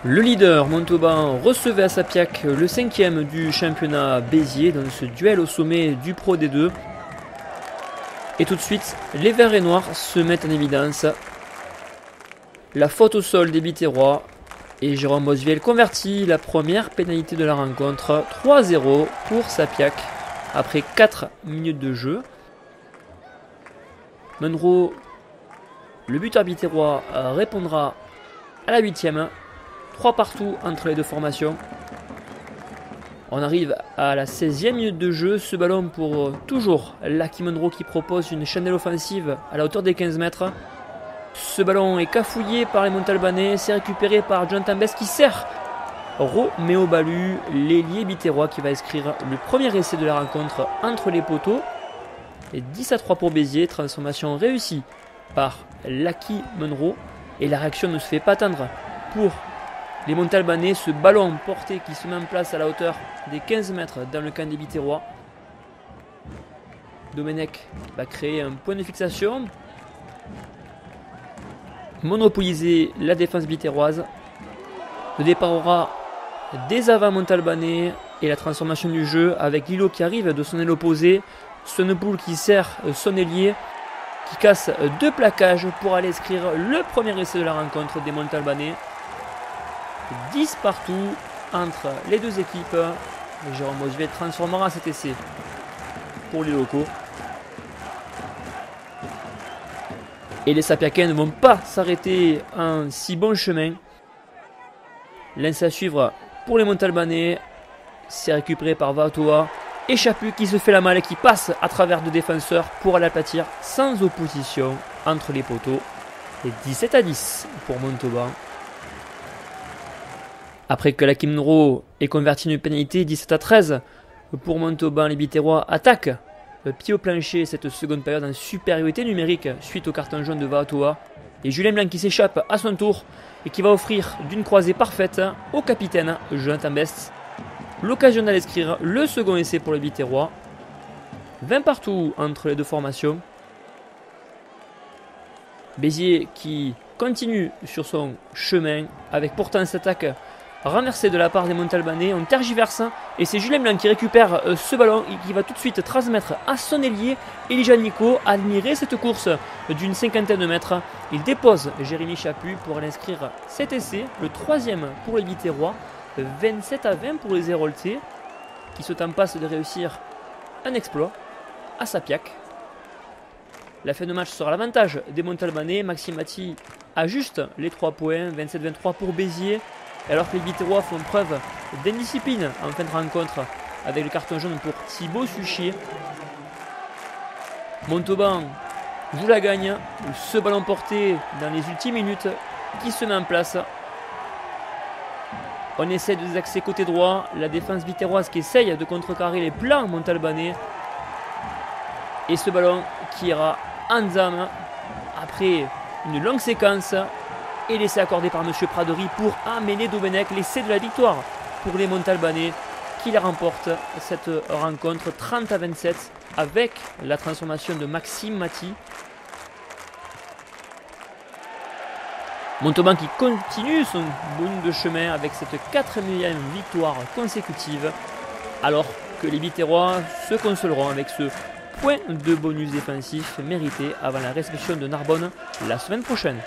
Le leader Montauban recevait à Sapiac le 5e du championnat Béziers dans ce duel au sommet du Pro D2. Et tout de suite, les verts et noirs se mettent en évidence. La faute au sol des Biterrois et Jérôme Bosviel convertit la première pénalité de la rencontre. 3-0 pour Sapiac après 4 minutes de jeu. Munro, le buteur biterrois, répondra à la 8e. 3 partout entre les deux formations. On arrive à la 16e minute de jeu. Ce ballon pour toujours Lucky Munro qui propose une chandelle offensive à la hauteur des 15 mètres. Ce ballon est cafouillé par les Montalbanais. C'est récupéré par Jonathan Best qui sert Roméo Balu, l'ailier biterrois qui va inscrire le premier essai de la rencontre entre les poteaux. Et 10-3 pour Béziers. Transformation réussie par Lucky Munro. Et la réaction ne se fait pas attendre pour les Montalbanais. Ce ballon porté qui se met en place à la hauteur des 15 mètres dans le camp des Biterrois. Domenech va créer un point de fixation. Monopoliser la défense biterroise. Le départ aura des avants Montalbanais et la transformation du jeu avec Lilo qui arrive de son aile opposée. Sonnepoul qui sert son ailier, qui casse 2 plaquages pour aller inscrire le premier essai de la rencontre des Montalbanais. 10 partout entre les deux équipes. Et Jérôme Bosviel transformera cet essai pour les locaux. Et les Sapiacains ne vont pas s'arrêter en si bon chemin. L'essai à suivre pour les Montalbanais. C'est récupéré par Vatoa. Et Chaput qui se fait la malle et qui passe à travers 2 défenseurs pour aller aplatir sans opposition entre les poteaux. Et 17-10 pour Montauban. Après que Lucky Munro ait converti une pénalité, 17-13 pour Montauban, les Biterrois attaquent pied au plancher cette seconde période en supériorité numérique suite au carton jaune de Vatoa. Et Julien Blanc qui s'échappe à son tour et qui va offrir d'une croisée parfaite au capitaine Jonathan Best l'occasion d'aller inscrire le second essai pour les Biterrois. 20 partout entre les deux formations. Béziers qui continue sur son chemin avec pourtant cette attaque renversée de la part des Montalbanais. On tergiverse et c'est Julien Blanc qui récupère ce ballon et qui va tout de suite transmettre à son ailier Elijah Nico. Admirer cette course d'une 50aine de mètres. Il dépose Jérémy Chaput pour aller inscrire cet essai, le 3e pour les Biterrois. 27-20 pour les Héroltais qui sont en passe de réussir un exploit à Sapiac. La fin de match sera l'avantage des Montalbanais. Maxime Maty ajuste les 3 points. 27-23 pour Béziers. Alors que les Biterrois font preuve d'indiscipline en fin de rencontre avec le carton jaune pour Thibaut Suchier. Montauban joue la gagne. Ce ballon porté dans les ultimes minutes qui se met en place. On essaie de désaxer côté droit. La défense biterroise qui essaye de contrecarrer les plans montalbanais. Et ce ballon qui ira en zame après une longue séquence. Et l'essai accordé par M. Pradery pour amener Domenech. L'essai de la victoire pour les Montalbanais qui la remportent cette rencontre 30-27 avec la transformation de Maxime Maty. Montauban qui continue son bonus de chemin avec cette 4e victoire consécutive, alors que les Biterrois se consoleront avec ce point de bonus défensif mérité avant la réception de Narbonne la semaine prochaine.